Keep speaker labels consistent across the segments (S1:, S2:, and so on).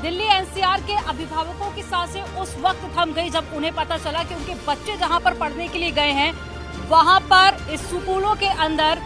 S1: Delhi NCR के अभिभावकों की सांसें उस वक्त थम गई जब उन्हें पता चला कि उनके बच्चे जहां पर पढ़ने के लिए गए हैं वहां पर इस स्कूलों के अंदर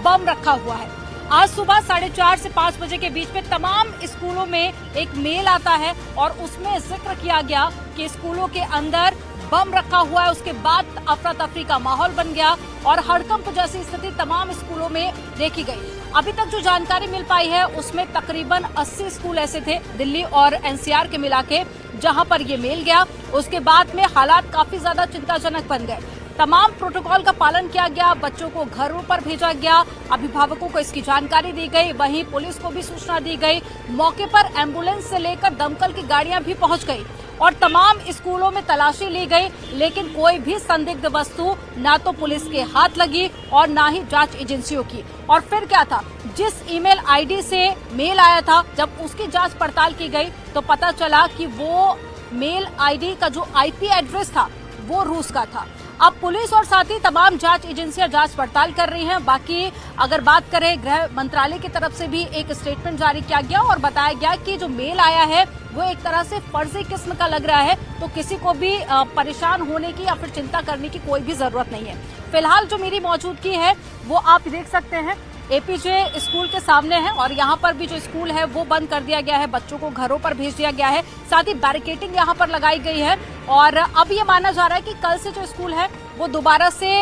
S1: बम रखा हुआ है। आज सुबह 4:30 से 5 बजे के बीच में तमाम स्कूलों में एक मेल आता है और उसमें जिक्र किया गया कि स्कूलों के अंदर बम रखा हुआ है। उसके बाद अफरा तफरी का माहौल बन गया और हड़कंप जैसी स्थिति तमाम स्कूलों में देखी गई। अभी तक जो जानकारी मिल पाई है उसमें तकरीबन 80 स्कूल ऐसे थे दिल्ली और एनसीआर के मिला के जहां पर ये मेल गया। उसके बाद में हालात काफी ज्यादा चिंताजनक बन गए। तमाम प्रोटोकॉल का पालन किया गया, बच्चों को घरों पर भेजा गया, अभिभावकों को इसकी जानकारी दी गई, वहीं पुलिस को भी सूचना दी गई। मौके पर एम्बुलेंस से लेकर दमकल की गाड़ियां भी पहुंच गई और तमाम स्कूलों में तलाशी ली गई, लेकिन कोई भी संदिग्ध वस्तु ना तो पुलिस के हाथ लगी और ना ही जांच एजेंसियों की। और फिर क्या था, जिस ईमेल आईडी से मेल आया था जब उसकी जांच पड़ताल की गई तो पता चला कि वो मेल आईडी का जो आईपी एड्रेस था वो रूस का था। अब पुलिस और साथ ही तमाम जांच एजेंसियां जांच पड़ताल कर रही हैं। बाकी अगर बात करें, गृह मंत्रालय की तरफ से भी एक स्टेटमेंट जारी किया गया और बताया गया कि जो मेल आया है वो एक तरह से फर्जी किस्म का लग रहा है, तो किसी को भी परेशान होने की या फिर चिंता करने की कोई भी जरूरत नहीं है। फिलहाल जो मेरी मौजूदगी है वो आप देख सकते हैं एपीजे स्कूल के सामने है और यहाँ पर भी जो स्कूल है वो बंद कर दिया गया है, बच्चों को घरों पर भेज दिया गया है, साथ ही बैरिकेडिंग यहाँ पर लगाई गई है। और अब ये माना जा रहा है कि कल से जो स्कूल है वो दोबारा से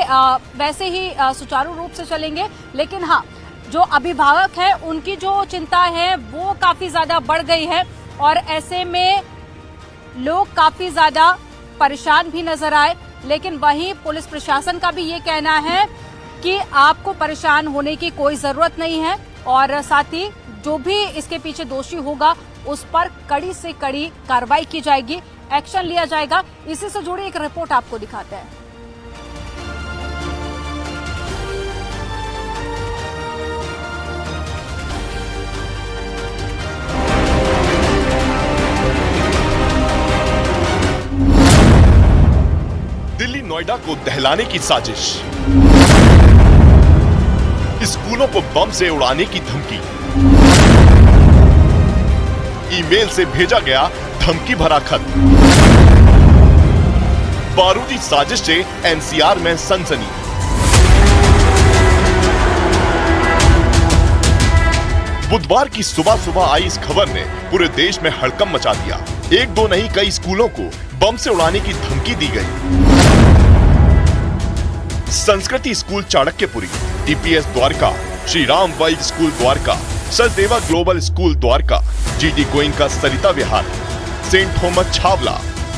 S1: वैसे ही सुचारू रूप से चलेंगे। लेकिन हाँ, जो अभिभावक है उनकी जो चिंता है वो काफी ज्यादा बढ़ गई है और ऐसे में लोग काफी ज्यादा परेशान भी नजर आए। लेकिन वहीं पुलिस प्रशासन का भी ये कहना है कि आपको परेशान होने की कोई जरूरत नहीं है और साथ ही जो भी इसके पीछे दोषी होगा उस पर कड़ी से कड़ी कार्रवाई की जाएगी, एक्शन लिया जाएगा। इसी से जुड़ी एक रिपोर्ट आपको दिखाते हैं।
S2: दिल्ली नोएडा को दहलाने की साजिश, स्कूलों को बम से उड़ाने की धमकी, ईमेल से भेजा गया धमकी भरा खत, बारूदी साजिश से एनसीआर में सनसनी। बुधवार की सुबह सुबह आई इस खबर ने पूरे देश में हड़कंप मचा दिया। एक दो नहीं, कई स्कूलों को बम से उड़ाने की धमकी दी गई। Sanskriti school Chanakyapuri, DPS Dwarka, Shri Ram wild school Dwarka, Sachdeva global school Dwarka, GD Goenka Sarita Vihar, saint Thomas Chhawla,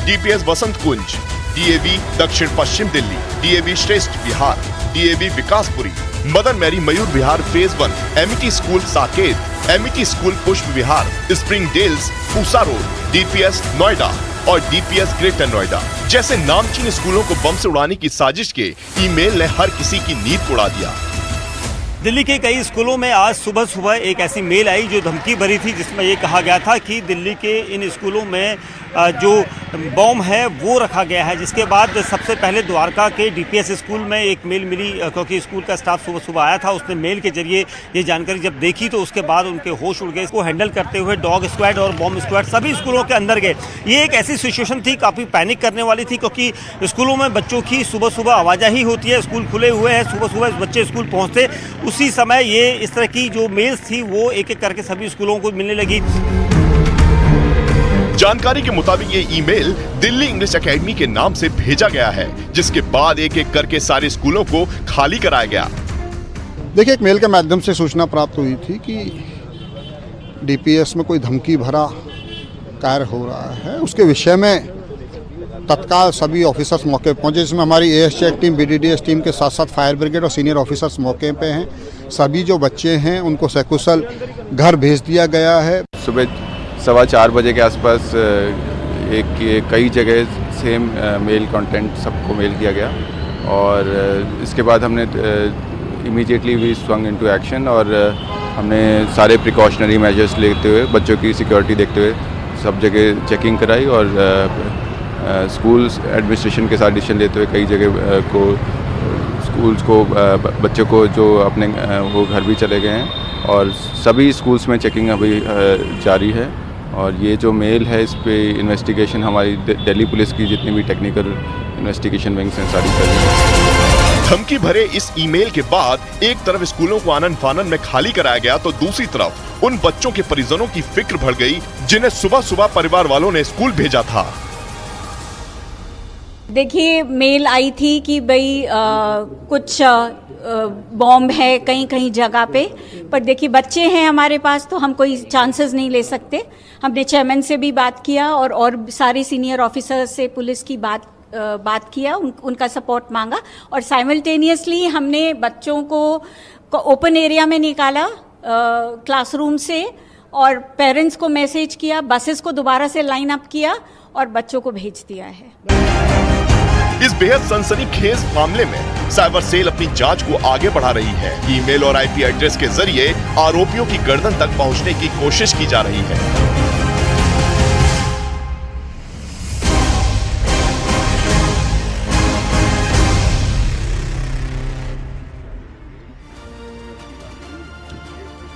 S2: DPS Vasant Kunj, DAV दक्षिण पश्चिम Delhi, DAV Shreshtha Vihar, DAV Vikaspuri, mother Mary Mayur Vihar phase 1, Amity school Saket, Amity school Pushp Vihar, spring dales, Pusa road, DPS Noida और डीपीएस ग्रेटर नोएडा जैसे नामचीन स्कूलों को बम से उड़ाने की साजिश के ईमेल ने हर किसी की नींद उड़ा दिया।
S3: दिल्ली के कई स्कूलों में आज सुबह सुबह एक ऐसी मेल आई जो धमकी भरी थी, जिसमें ये कहा गया था कि दिल्ली के इन स्कूलों में जो बम है वो रखा गया है। जिसके बाद सबसे पहले द्वारका के डीपीएस स्कूल में एक मेल मिली, क्योंकि स्कूल का स्टाफ सुबह सुबह आया था, उसने मेल के जरिए ये जानकारी जब देखी तो उसके बाद उनके होश उड़ गए। इसको हैंडल करते हुए डॉग स्क्वाड और बॉम्ब स्क्वाड सभी स्कूलों के अंदर गए। ये एक ऐसी सिचुएशन थी, काफ़ी पैनिक करने वाली थी, क्योंकि स्कूलों में बच्चों की सुबह सुबह आवाजाही होती है, स्कूल खुले हुए हैं, सुबह सुबह बच्चे स्कूल पहुँचते, उसी समय ये इस तरह की जो मेल्स थी वो एक एक करके सभी स्कूलों को मिलने लगी।
S2: जानकारी के मुताबिक ये ईमेल दिल्ली इंग्लिश एकेडमी के नाम से भेजा गया है, जिसके बाद एक एक करके सारे स्कूलों को खाली कराया गया।
S4: देखिए, एक मेल के माध्यम से सूचना प्राप्त हुई थी कि डीपीएस में कोई धमकी भरा कार्य हो रहा है। उसके विषय में तत्काल सभी ऑफिसर्स मौके पर पहुंचे, जिसमें हमारी AS check team, BDDS team के साथ साथ फायर ब्रिगेड और सीनियर ऑफिसर्स मौके पे हैं। सभी जो बच्चे हैं उनको सकुशल घर भेज दिया गया है।
S5: सुबह 4:15 बजे के आसपास कई जगह सेम मेल कंटेंट सबको मेल किया गया और इसके बाद हमने immediately we swung into action और हमने सारे प्रिकॉशनरी मेजर्स लेते हुए, बच्चों की सिक्योरिटी देखते हुए सब जगह चेकिंग कराई और स्कूल एडमिनिस्ट्रेशन के साथ डिसीजन लेते हुए कई जगह को स्कूल्स को बच्चों को जो अपने वो घर भी चले गए हैं और सभी स्कूल्स में चेकिंग अभी जारी है और ये जो मेल है इस पे इन्वेस्टिगेशन हमारी दिल्ली पुलिस की जितनी भी टेक्निकल इन्वेस्टिगेशन विंग्स हैं सारी कर रही हैं।
S2: धमकी भरे इस ईमेल के बाद एक तरफ स्कूलों को आनन फानन में खाली कराया गया तो दूसरी तरफ उन बच्चों के परिजनों की फिक्र बढ़ गई जिन्हें सुबह सुबह परिवार वालों ने स्कूल भेजा था।
S6: देखिए, मेल आई थी कि भाई कुछ बॉम्ब है कहीं कहीं जगह पे, पर देखिए बच्चे हैं हमारे पास तो हम कोई चांसेस नहीं ले सकते। हमने चेयरमैन से भी बात किया और सारे सीनियर ऑफिसर से पुलिस की बात किया, उनका सपोर्ट मांगा और साइमल्टेनियसली हमने बच्चों को ओपन एरिया में निकाला क्लासरूम से और पेरेंट्स को मैसेज किया, बसेस को दोबारा से लाइन अप किया और बच्चों को भेज दिया है।
S2: इस बेहद सनसनीखेज मामले में साइबर सेल अपनी जांच को आगे बढ़ा रही है। ईमेल और आईपी एड्रेस के जरिए आरोपियों की गर्दन तक पहुंचने की कोशिश की जा रही है।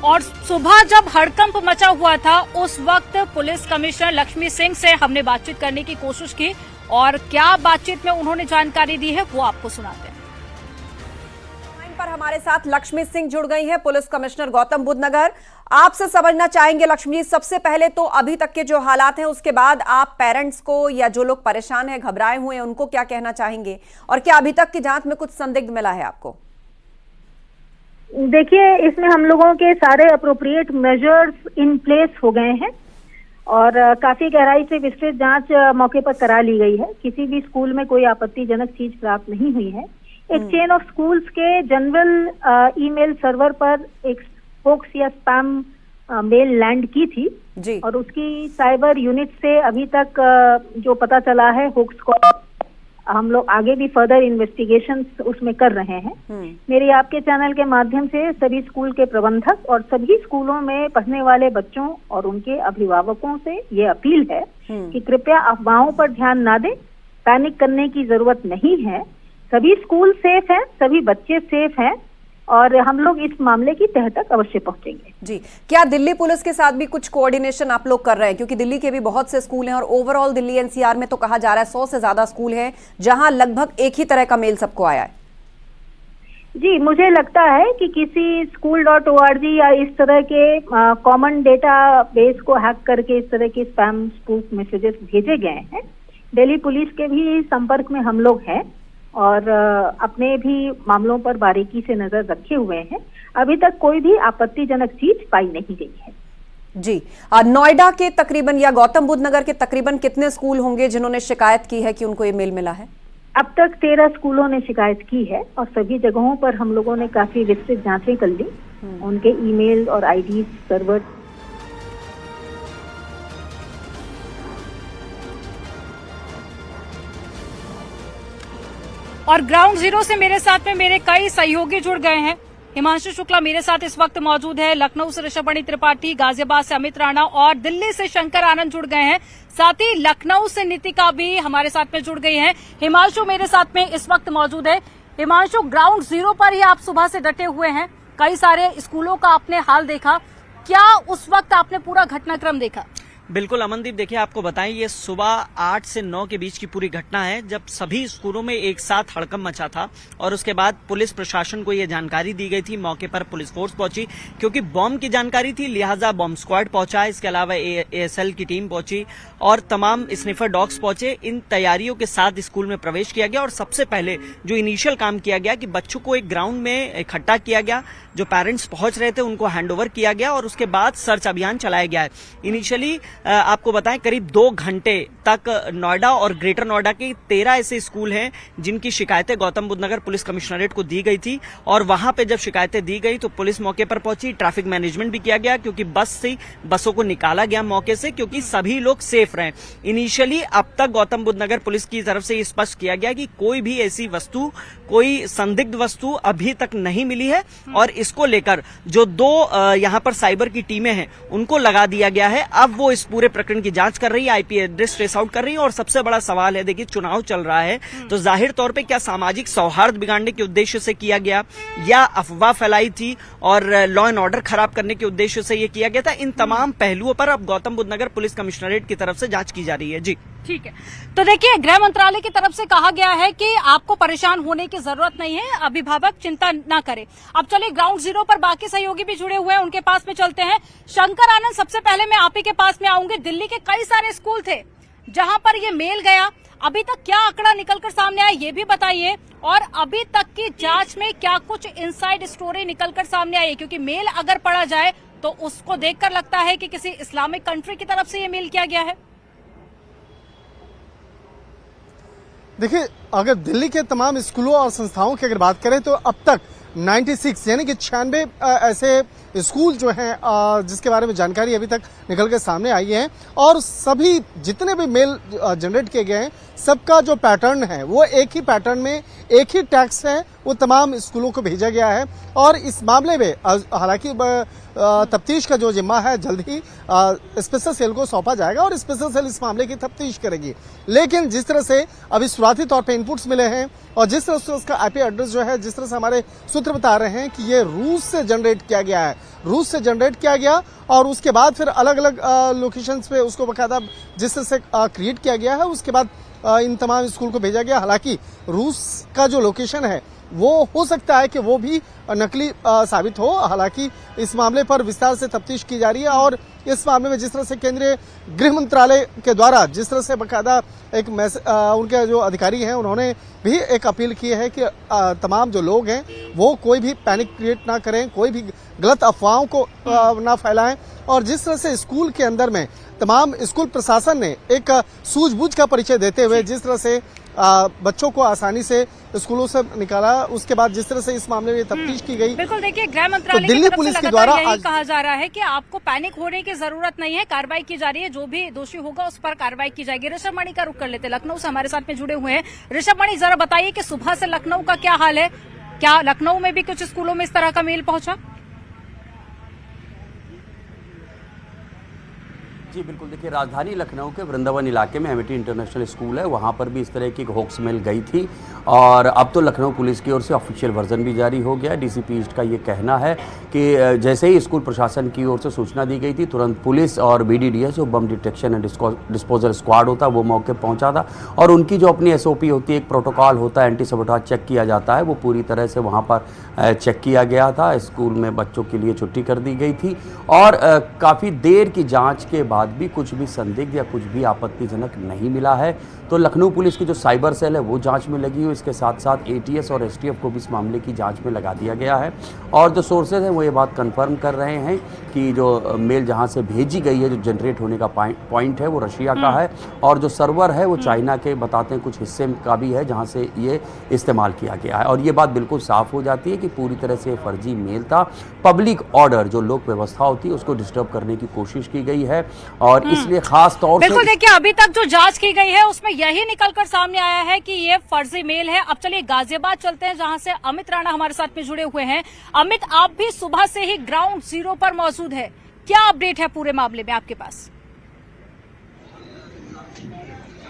S1: और सुबह जब हड़कंप मचा हुआ था उस वक्त पुलिस कमिश्नर लक्ष्मी सिंह से हमने बातचीत करने की कोशिश की और क्या बातचीत में उन्होंने जानकारी दी है वो आपको सुनाते हैं।
S7: लाइन पर हमारे साथ लक्ष्मी सिंह जुड़ गई हैं, पुलिस कमिश्नर गौतम बुद्ध नगर। आपसे समझना चाहेंगे लक्ष्मी जी, सबसे पहले तो अभी तक के जो हालात हैं उसके बाद आप पेरेंट्स को या जो लोग परेशान हैं घबराए हुए हैं उनको क्या कहना चाहेंगे और क्या अभी तक की जांच में कुछ संदिग्ध मिला है आपको?
S8: देखिए, इसमें हम लोगों के सारे अप्रोप्रिएट मेजर्स इन प्लेस हो गए हैं और काफी गहराई से विस्तृत जांच मौके पर करा ली गई है। किसी भी स्कूल में कोई आपत्तिजनक चीज प्राप्त नहीं हुई है। एक चेन ऑफ स्कूल्स के जनरल ईमेल सर्वर पर एक होक्स या स्पैम मेल लैंड की थी
S7: जी।
S8: और उसकी साइबर यूनिट से अभी तक जो पता चला है होक्स को हम लोग आगे भी फर्दर इन्वेस्टिगेशन उसमें कर रहे हैं। मेरी आपके चैनल के माध्यम से सभी स्कूल के प्रबंधक और सभी स्कूलों में पढ़ने वाले बच्चों और उनके अभिभावकों से ये अपील है कि कृपया अफवाहों पर ध्यान ना दें, पैनिक करने की जरूरत नहीं है। सभी स्कूल सेफ हैं, सभी बच्चे सेफ हैं और हम लोग इस मामले की तह तक अवश्य पहुंचेंगे।
S7: जी, क्या दिल्ली पुलिस के साथ भी कुछ कोऑर्डिनेशन आप लोग कर रहे हैं? क्योंकि दिल्ली के भी बहुत से स्कूल हैं और ओवरऑल दिल्ली एनसीआर में तो कहा जा रहा है 100 से ज्यादा स्कूल हैं जहां लगभग एक ही तरह का मेल सबको आया है।
S8: जी, मुझे लगता है कि किसी school.org या इस तरह के कॉमन डेटा बेस को हैक करके इस तरह के स्पैम स्पूफ मैसेजेस भेजे गए हैं। दिल्ली पुलिस के भी संपर्क में हम लोग हैं और अपने भी मामलों पर बारीकी से नजर रखे हुए हैं। अभी तक कोई भी आपत्तिजनक चीज पाई नहीं गई है।
S7: जी, नोएडा के तकरीबन या गौतम बुद्ध नगर के तकरीबन कितने स्कूल होंगे जिन्होंने शिकायत की है कि उनको ये मेल मिला है?
S8: अब तक 13 स्कूलों ने शिकायत की है और सभी जगहों पर हम लोगों ने काफी विस्तृत जांचें कर ली। उनके ईमेल और आईडी सर्वर
S1: और ग्राउंड जीरो से मेरे साथ में मेरे कई सहयोगी जुड़ गए हैं। हिमांशु शुक्ला मेरे साथ इस वक्त मौजूद है, लखनऊ से ऋषभमणि त्रिपाठी, गाजियाबाद से अमित राणा और दिल्ली से शंकर आनंद जुड़ गए हैं। साथ ही लखनऊ से नितिका भी हमारे साथ में जुड़ गई हैं। हिमांशु मेरे साथ में इस वक्त मौजूद है। हिमांशु, ग्राउंड जीरो पर ही आप सुबह से डटे हुए हैं, कई सारे स्कूलों का आपने हाल देखा, क्या उस वक्त आपने पूरा घटनाक्रम देखा?
S9: बिल्कुल अमनदीप, देखिए आपको बताएं ये सुबह 8 से 9 के बीच की पूरी घटना है जब सभी स्कूलों में एक साथ हड़कंप मचा था और उसके बाद पुलिस प्रशासन को ये जानकारी दी गई थी। मौके पर पुलिस फोर्स पहुंची क्योंकि बॉम्ब की जानकारी थी, लिहाजा बॉम्ब स्क्वाड पहुंचा। इसके अलावा एएसएल की टीम पहुंची और तमाम स्निफर डॉग्स पहुंचे। इन तैयारियों के साथ स्कूल में प्रवेश किया गया और सबसे पहले जो इनिशियल काम किया गया कि बच्चों को एक ग्राउंड में इकट्ठा किया गया, जो पेरेंट्स पहुंच रहे थे उनको हैंडओवर किया गया और उसके बाद सर्च अभियान चलाया गया है। इनिशियली आपको बताएं करीब 2 घंटे तक नोएडा और ग्रेटर नोएडा के 13 ऐसे स्कूल हैं जिनकी शिकायतें गौतम बुद्ध नगर पुलिस कमिश्नरेट को दी गई थी और वहां पे जब शिकायतें दी गई तो पुलिस मौके पर पहुंची। ट्रैफिक मैनेजमेंट भी किया गया क्योंकि बसों को निकाला गया मौके से क्योंकि सभी लोग सेफ रहे। इनिशियली अब तक गौतम बुद्ध नगर पुलिस की तरफ से स्पष्ट किया गया कि कोई भी ऐसी वस्तु, कोई संदिग्ध वस्तु अभी तक नहीं मिली है और इसको लेकर जो 2 यहां पर साइबर की टीमें हैं उनको लगा दिया गया है। अब वो इस पूरे प्रकरण की जांच कर रही है, आईपी एड्रेस ट्रेस आउट कर रही है। और सबसे बड़ा सवाल है, देखिए चुनाव चल रहा है तो जाहिर तौर पे क्या सामाजिक सौहार्द बिगाड़ने के उद्देश्य से किया गया या अफवाह फैलाई थी और लॉ एंड ऑर्डर खराब करने के उद्देश्य से ये किया गया था, इन तमाम पहलुओं पर अब गौतम बुद्ध नगर पुलिस कमिश्नरेट की तरफ से जांच की जा रही है। जी
S1: ठीक है, तो देखिए गृह मंत्रालय की तरफ से कहा गया है कि आपको परेशान होने की जरूरत नहीं है, अभिभावक चिंता ना करें। अब चलिए ग्राउंड जीरो पर बाकी सहयोगी भी जुड़े हुए हैं, उनके पास में चलते हैं। शंकर आनंद, सबसे पहले मैं आप ही के पास में आऊंगी। दिल्ली के कई सारे स्कूल थे जहां पर ये मेल गया, अभी तक क्या आंकड़ा निकलकर सामने आया ये भी बताइए, और अभी तक की जांच में क्या कुछ इनसाइड स्टोरी निकलकर सामने आई है? क्योंकि मेल अगर पढ़ा जाए तो उसको देखकर लगता है कि किसी इस्लामिक कंट्री की तरफ से ये मेल किया गया है।
S10: देखिए, अगर दिल्ली के तमाम स्कूलों और संस्थाओं की अगर बात करें तो अब तक 96 यानी कि 96 ऐसे स्कूल जो हैं जिसके बारे में जानकारी अभी तक निकल के सामने आई है, और सभी जितने भी मेल जनरेट किए गए हैं सबका जो पैटर्न है वो एक ही पैटर्न में एक ही टैक्स है, वो तमाम स्कूलों को भेजा गया है। और इस मामले में हालांकि तफ्तीश का जो जिम्मा है जल्द ही स्पेशल सेल को सौंपा जाएगा और स्पेशल सेल इस मामले की तफ्तीश करेगी। लेकिन जिस तरह से अभी शुरुआती तौर पे इनपुट्स मिले हैं और जिस तरह से उसका आईपी एड्रेस जो है, जिस तरह से हमारे सूत्र बता रहे हैं कि ये रूस से जनरेट किया गया है, रूस से जनरेट किया गया और उसके बाद फिर अलग अलग लोकेशंस पे उसको बकायदा जिस तरह से क्रिएट किया गया है, उसके बाद इन तमाम स्कूल को भेजा गया। हालांकि रूस का जो लोकेशन है वो हो सकता है कि वो भी नकली साबित हो। हालांकि इस मामले पर विस्तार से तफ्तीश की जा रही है और इस मामले में जिस तरह से केंद्रीय गृह मंत्रालय के द्वारा जिस तरह से बकायदा एक उनके जो अधिकारी हैं उन्होंने भी एक अपील की है कि तमाम जो लोग हैं वो कोई भी पैनिक क्रिएट ना करें, कोई भी गलत अफवाहों को ना फैलाएं। और जिस तरह से स्कूल के अंदर में तमाम स्कूल प्रशासन ने एक सूझबूझ का परिचय देते हुए जिस तरह से बच्चों को आसानी से स्कूलों से निकाला, उसके बाद जिस तरह से इस मामले में तफ्तीश की गई।
S1: बिल्कुल, देखिए गृह मंत्रालय
S10: दिल्ली पुलिस के द्वारा
S1: यही कहा जा रहा है कि आपको पैनिक होने की जरूरत नहीं है, कार्रवाई की जा रही है, जो भी दोषी होगा उस पर कार्रवाई की जाएगी। ऋषभ मणि का रुख कर लेते, लखनऊ से हमारे साथ में जुड़े हुए हैं। ऋषभ मणि, जरा बताइए कि सुबह से लखनऊ का क्या हाल है, क्या लखनऊ में भी कुछ स्कूलों में इस तरह का मेल पहुंचा?
S11: जी बिल्कुल, देखिए राजधानी लखनऊ के वृंदावन इलाके में एमिटी इंटरनेशनल स्कूल है, वहाँ पर भी इस तरह की होक्स मेल गई थी और अब तो लखनऊ पुलिस की ओर से ऑफिशियल वर्जन भी जारी हो गया है। डीसीपी ईस्ट का ये कहना है कि जैसे ही स्कूल प्रशासन की ओर से सूचना दी गई थी तुरंत पुलिस और BDDS जो बम डिटेक्शन एंड डिस्पोजल स्क्वाड होता है वो मौके पर पहुँचा था और उनकी जो अपनी SOP होती है, एक प्रोटोकॉल होता है, एंटी सबोटाज चेक किया जाता है, वो पूरी तरह से वहाँ पर चेक किया गया था। स्कूल में बच्चों के लिए छुट्टी कर दी गई थी और काफ़ी देर की जाँच के बाद भी कुछ भी संदिग्ध या कुछ भी आपत्तिजनक नहीं मिला है। तो लखनऊ पुलिस की जो साइबर सेल है वो जांच में लगी हुई, इसके साथ साथ ATS और STF को भी इस मामले की जांच में लगा दिया गया है। और जो सोर्सेज हैं वो ये बात कंफर्म कर रहे हैं कि जो मेल जहां से भेजी गई है, जो जनरेट होने का पॉइंट है वो रशिया का है और जो सर्वर है वो चाइना के बताते हैं कुछ हिस्से का भी है जहाँ से ये इस्तेमाल किया गया है। और ये बात बिल्कुल साफ हो जाती है कि पूरी तरह से फर्जी मेल था, पब्लिक ऑर्डर जो लोक व्यवस्था होती है उसको डिस्टर्ब करने की कोशिश की गई है और इसलिए खास तौर से
S1: बिल्कुल, देखिए अभी तक जो जांच की गई है उसमें यही निकलकर सामने आया है कि ये फर्जी मेल है। अब चलिए गाजियाबाद चलते हैं जहां से अमित राणा हमारे साथ में जुड़े हुए हैं। अमित, आप भी सुबह से ही ग्राउंड जीरो पर मौजूद है, क्या अपडेट है पूरे मामले में आपके पास?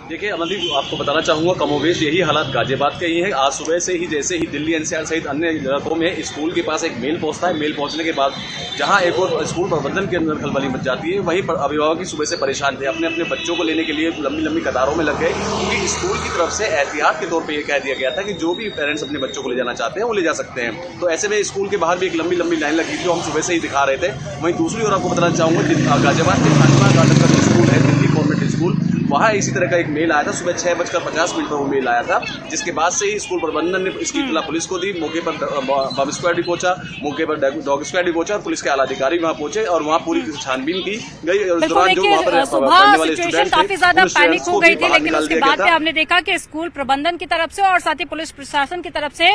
S12: देखिए अमनदीप, आपको बताना चाहूंगा कमोवेश यही हालात गाजियाबाद के ही है। आज सुबह से ही जैसे ही दिल्ली NCR सहित अन्य इलाकों में स्कूल के पास एक मेल पहुंचता है, मेल पहुंचने के बाद जहां एक और स्कूल प्रबंधन के अंदर खलबली मच जाती है, वहीं पर अभिभावक सुबह से परेशान थे, अपने अपने बच्चों को लेने के लिए लंबी लंबी कतारों में लग गए क्योंकि स्कूल की तरफ से एहतियात के तौर पर यह कह दिया गया था कि जो भी पेरेंट्स अपने बच्चों को ले जाना चाहते हैं वो ले जा सकते हैं। तो ऐसे में स्कूल के बाहर भी एक लंबी लंबी लाइन लगी थी जो हम सुबह से ही दिखा रहे थे। वहीं दूसरी ओर आपको बताना चाहूंगा गाजियाबाद के खानिमा गार्डन का जो स्कूल है, दिल्ली कॉन्वेंट स्कूल, वहाँ इसी तरह का एक मेल आया था। सुबह 6:50 पर वो मेल आया था, जिसके बाद से ही स्कूल प्रबंधन ने इसकी इत्तला पुलिस को दी। मौके पर बम स्क्वाड भी पहुंचा, मौके पर डॉग स्क्वाड भी पहुंचा और पुलिस के आला अधिकारी वहाँ पहुंचे और वहाँ पूरी छानबीन की गई।
S1: दौरान जो वहाँ पर पढ़ने वाले स्टूडेंट काफी ज्यादा पैनिक हो गई थी, लेकिन उसके बाद में हमने देखा कि स्कूल प्रबंधन की तरफ से और साथ ही पुलिस प्रशासन की तरफ से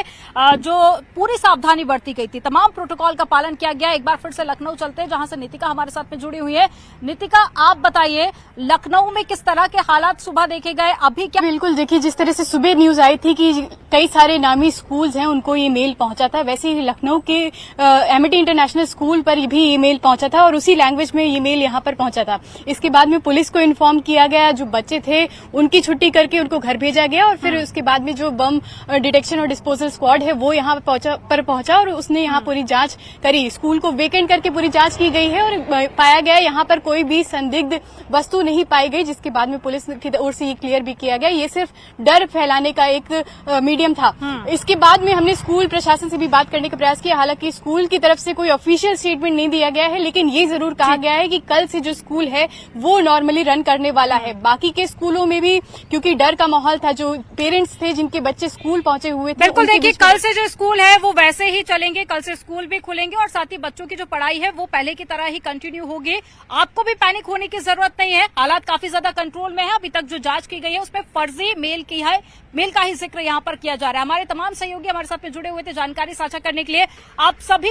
S1: जो पूरी सावधानी बरती गई थी, तमाम प्रोटोकॉल का पालन किया गया। एक बार फिर से लखनऊ चलते हैं जहां से नितिका हमारे साथ में जुड़ी हुई है। नितिका, आप बताइए लखनऊ में किस तरह के हालात सुबह देखे गए, अभी क्या?
S13: बिल्कुल, देखिए जिस तरह से सुबह न्यूज आई थी कि कई सारे नामी स्कूल्स हैं उनको ये मेल पहुंचा था, वैसे ही लखनऊ के एमिटी इंटरनेशनल स्कूल पर भी ये मेल पहुंचा था और उसी लैंग्वेज में ये मेल यहाँ पर पहुंचा था। इसके बाद में पुलिस को इन्फॉर्म किया गया, जो बच्चे थे उनकी छुट्टी करके उनको घर भेजा गया और फिर उसके बाद में जो बम डिटेक्शन और डिस्पोजल स्क्वाड है वो यहाँ पर पहुंचा और उसने यहाँ पूरी जांच करी। स्कूल को वेकेंट करके पूरी जांच की गई है और पाया गया यहाँ पर कोई भी संदिग्ध वस्तु नहीं पाई गई, जिसके बाद में पुलिस की ओर से ये क्लियर भी किया गया ये सिर्फ डर फैलाने का एक मीडियम था। इसके बाद में हमने स्कूल प्रशासन से भी बात करने का प्रयास किया, हालांकि स्कूल की तरफ से कोई ऑफिशियल स्टेटमेंट नहीं दिया गया है, लेकिन ये जरूर कहा गया है कि कल से जो स्कूल है वो नॉर्मली रन करने वाला है। बाकी के स्कूलों में भी क्योंकि डर का माहौल था, जो पेरेंट्स थे जिनके बच्चे स्कूल पहुंचे हुए थे,
S1: बिल्कुल देखिए कल से जो स्कूल है वो वैसे ही चलेंगे, कल से स्कूल भी खुलेंगे और साथ ही बच्चों की जो पढ़ाई है वो पहले की तरह ही कंटिन्यू होगी। आपको भी पैनिक होने की जरूरत नहीं है, हालात काफी ज्यादा कंट्रोल में है। अभी तक जो जांच की गई है उसमें फर्जी मेल का ही जिक्र यहाँ पर किया जा रहा है। हमारे तमाम सहयोगी हमारे साथ में जुड़े हुए थे जानकारी साझा करने के लिए। आप सभी